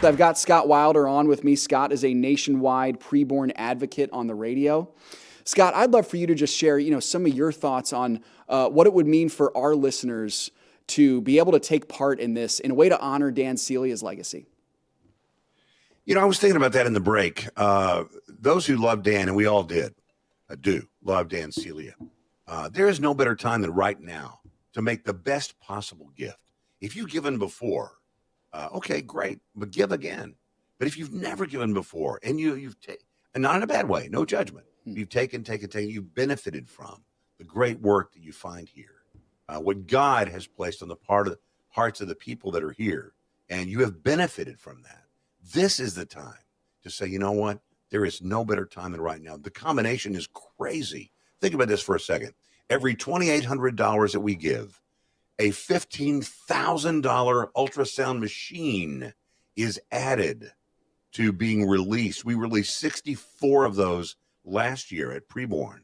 I've got Scott Wilder on with me. Scott is a nationwide preborn advocate on the radio. Scott, I'd love for you to just share, some of your thoughts on what it would mean for our listeners to be able to take part in this in a way to honor Dan Celia's legacy. I was thinking about that in the break. Those who love Dan, and we all do love Dan Celia. There is no better time than right now to make the best possible gift. If you've given before, okay, great, but give again. But if you've never given before and you've taken, and not in a bad way, no judgment, you've taken, you've benefited from the great work that you find here, what God has placed on the hearts of the people that are here, and you have benefited from that. This is the time to say, you know what? There is no better time than right now. The combination is crazy. Think about this for a second. Every $2,800 that we give, a $15,000 ultrasound machine is added to being released. We released 64 of those last year at Preborn.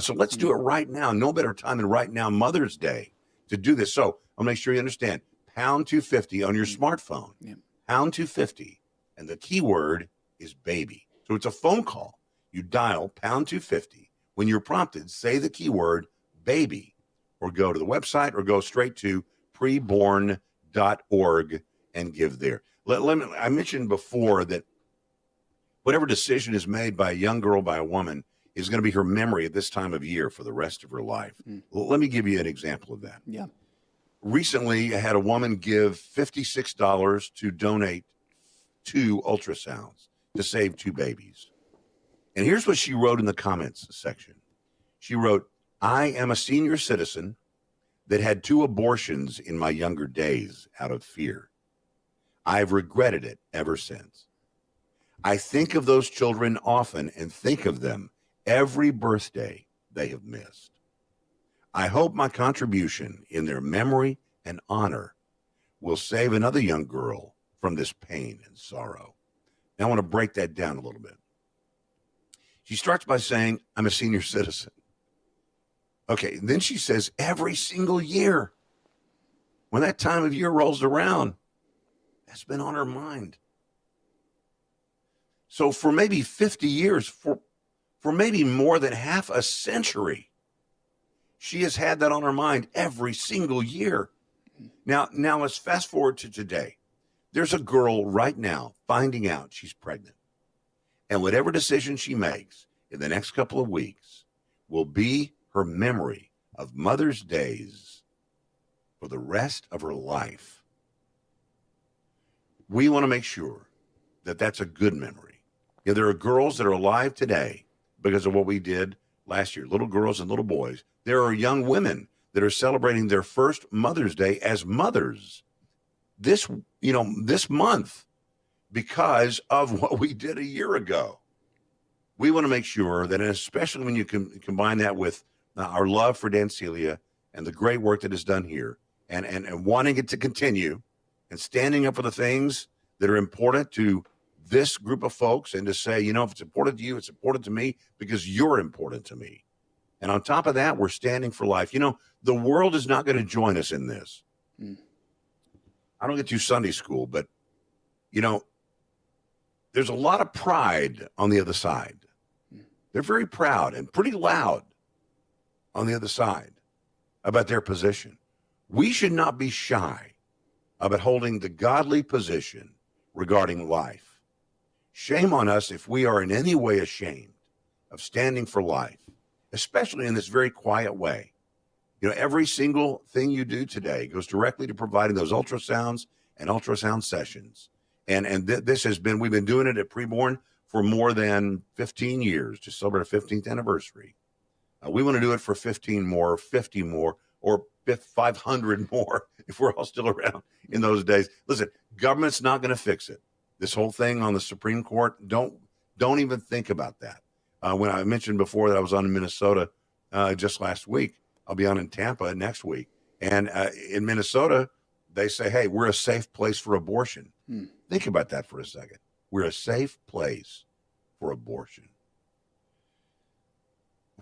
So let's do it right now. No better time than right now, Mother's Day, to do this. So I'll make sure you understand. Pound 250 on your smartphone. Yeah. Pound 250. And the keyword is baby. So it's a phone call. You dial pound 250. When you're prompted, say the keyword baby, or go to the website or go straight to preborn.org and give there. I mentioned before that whatever decision is made by a young girl, by a woman, is going to be her memory at this time of year for the rest of her life. Let me give you an example of that. Yeah. Recently, I had a woman give $56 to donate 2 ultrasounds to save 2 babies. And here's what she wrote in the comments section. She wrote, I am a senior citizen that had 2 abortions in my younger days out of fear. I've regretted it ever since. I think of those children often and think of them every birthday they have missed. I hope my contribution in their memory and honor will save another young girl from this pain and sorrow. Now I want to break that down a little bit. She starts by saying, I'm a senior citizen. Okay, and then she says, every single year, when that time of year rolls around, that's been on her mind. So for maybe 50 years, for maybe more than half a century, she has had that on her mind every single year. Now let's fast forward to today. There's a girl right now finding out she's pregnant. And whatever decision she makes in the next couple of weeks will be her memory of Mother's Days for the rest of her life. We want to make sure that that's a good memory. There are girls that are alive today because of what we did last year, little girls and little boys. There are young women that are celebrating their first Mother's Day as mothers this month because of what we did a year ago. We want to make sure that, especially when you can combine that with our love for Dan Celia and the great work that is done here and wanting it to continue and standing up for the things that are important to this group of folks and to say, if it's important to you, it's important to me because you're important to me. And on top of that, we're standing for life. The world is not going to join us in this. I don't get to Sunday school, but, there's a lot of pride on the other side. They're very proud and pretty loud on the other side about their position. We should not be shy about holding the godly position regarding life. Shame on us if we are in any way ashamed of standing for life, especially in this very quiet way. Every single thing you do today goes directly to providing those ultrasounds and ultrasound sessions. And this has been, we've been doing it at Preborn for more than 15 years to celebrate our 15th anniversary. We want to do it for 15 more, 50 more, or 500 more if we're all still around in those days. Listen, government's not going to fix it. This whole thing on the Supreme Court, don't even think about that. When I mentioned before that I was on in Minnesota just last week, I'll be on in Tampa next week. And in Minnesota, they say, hey, we're a safe place for abortion. Think about that for a second. We're a safe place for abortion.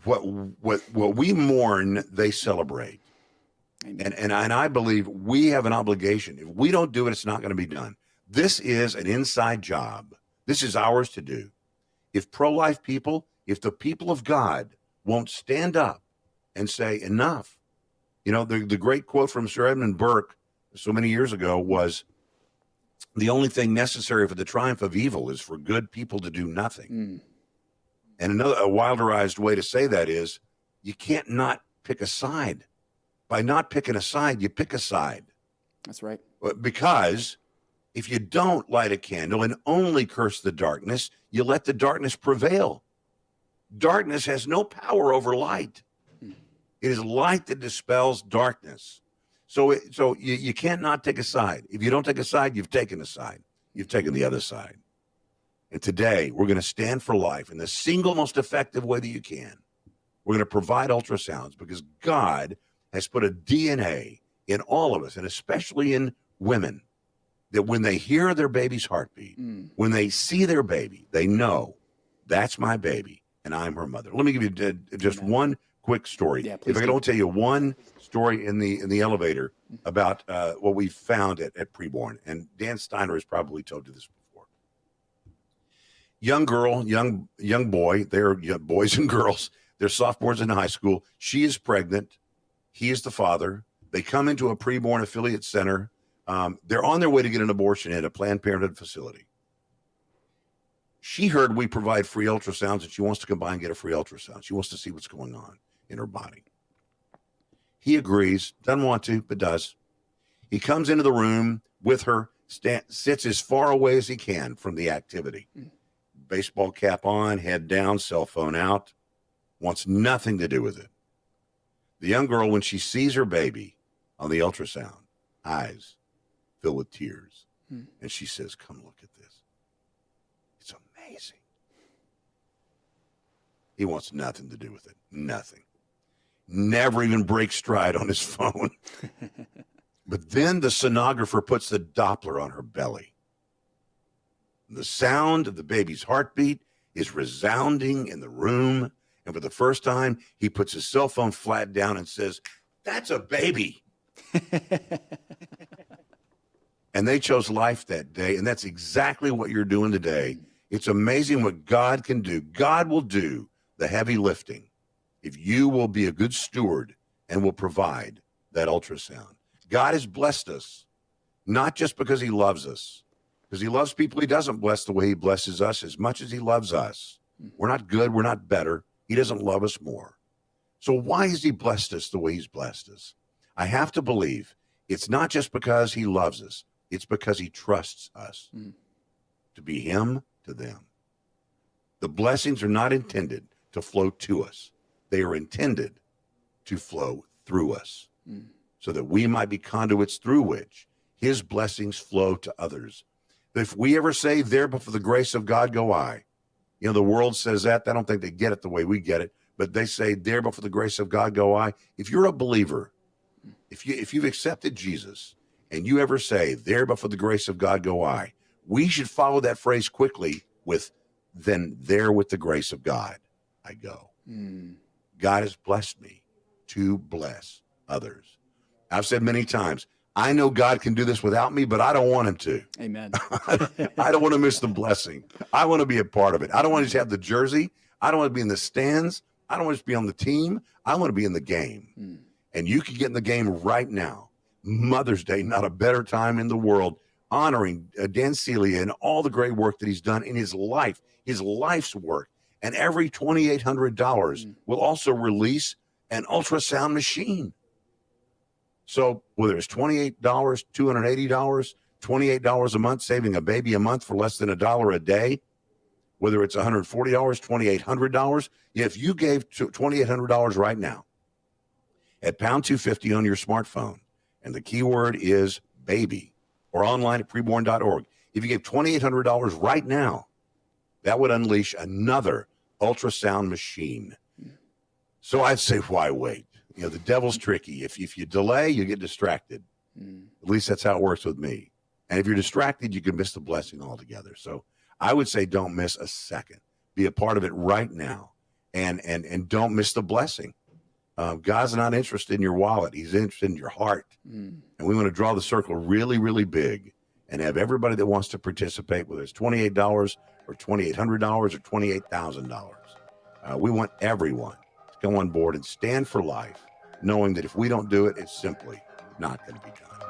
What we mourn, they celebrate. And I believe we have an obligation. If we don't do it, it's not going to be done. This is an inside job. This is ours to do. If pro-life people, if the people of God won't stand up and say enough, the great quote from Sir Edmund Burke so many years ago was, the only thing necessary for the triumph of evil is for good people to do nothing. And a wilderized way to say that is, you can't not pick a side. By not picking a side, you pick a side. That's right. Because if you don't light a candle and only curse the darkness, you let the darkness prevail. Darkness has no power over light. It is light that dispels darkness. So you can't not take a side. If you don't take a side, you've taken a side. You've taken the other side. And today, we're going to stand for life in the single most effective way that you can. We're going to provide ultrasounds because God has put a DNA in all of us, and especially in women, that when they hear their baby's heartbeat, when they see their baby, they know that's my baby and I'm her mother. Let me give you just one quick story. Yeah, if I can only tell you one story in the elevator about what we found at preborn, and Dan Steiner has probably told you this before. Young girl, young boy, they're boys and girls. They're sophomores in high school. She is pregnant. He is the father. They come into a preborn affiliate center. They're on their way to get an abortion at a Planned Parenthood facility. She heard we provide free ultrasounds, and she wants to come by and get a free ultrasound. She wants to see what's going on in her body. He agrees, doesn't want to, but does. He comes into the room with her, sits as far away as he can from the activity. Baseball cap on, head down, cell phone out, wants nothing to do with it. The young girl, when she sees her baby on the ultrasound, eyes fill with tears, and she says, "Come look at this. It's amazing." He wants nothing to do with it. Nothing. Never even breaks stride on his phone. But then the sonographer puts the Doppler on her belly. The sound of the baby's heartbeat is resounding in the room. And for the first time, he puts his cell phone flat down and says, "That's a baby." And they chose life that day. And that's exactly what you're doing today. It's amazing what God can do. God will do the heavy lifting if you will be a good steward and will provide that ultrasound. God has blessed us, not just because he loves us, because he loves people he doesn't bless the way he blesses us as much as he loves us. We're not good. We're not better. He doesn't love us more. So why has he blessed us the way he's blessed us? I have to believe it's not just because he loves us. It's because he trusts us to be him to them. The blessings are not intended to flow to us. They are intended to flow through us so that we might be conduits through which his blessings flow to others. If we ever say, "There but for the grace of God go I," the world says that. I don't think they get it the way we get it, but they say, "There but for the grace of God go I." If you're a believer, if you've accepted Jesus and you ever say, "There but for the grace of God go I," we should follow that phrase quickly with, "Then there with the grace of God I go." God has blessed me to bless others. I've said many times, I know God can do this without me, but I don't want him to. Amen. I don't want to miss the blessing. I want to be a part of it. I don't want to just have the jersey. I don't want to be in the stands. I don't want to just be on the team. I want to be in the game. And you can get in the game right now. Mother's Day, not a better time in the world, honoring Dan Celia and all the great work that he's done in his life, his life's work. And every $2,800 will also release an ultrasound machine. So whether it's $28, $280, $28 a month, saving a baby a month for less than $1 a day, whether it's $140, $2,800, if you gave $2,800 right now at pound 250 on your smartphone, and the keyword is baby, or online at preborn.org, if you gave $2,800 right now, that would unleash another ultrasound machine. So I'd say, why wait? The devil's tricky. If you delay, you get distracted. At least that's how it works with me. And if you're distracted, you can miss the blessing altogether. So I would say don't miss a second. Be a part of it right now, and don't miss the blessing. God's not interested in your wallet. He's interested in your heart. And we want to draw the circle really, really big and have everybody that wants to participate, whether it's $28 or $2,800 or $28,000. We want everyone to come on board and stand for life, knowing that if we don't do it, it's simply not going to be done.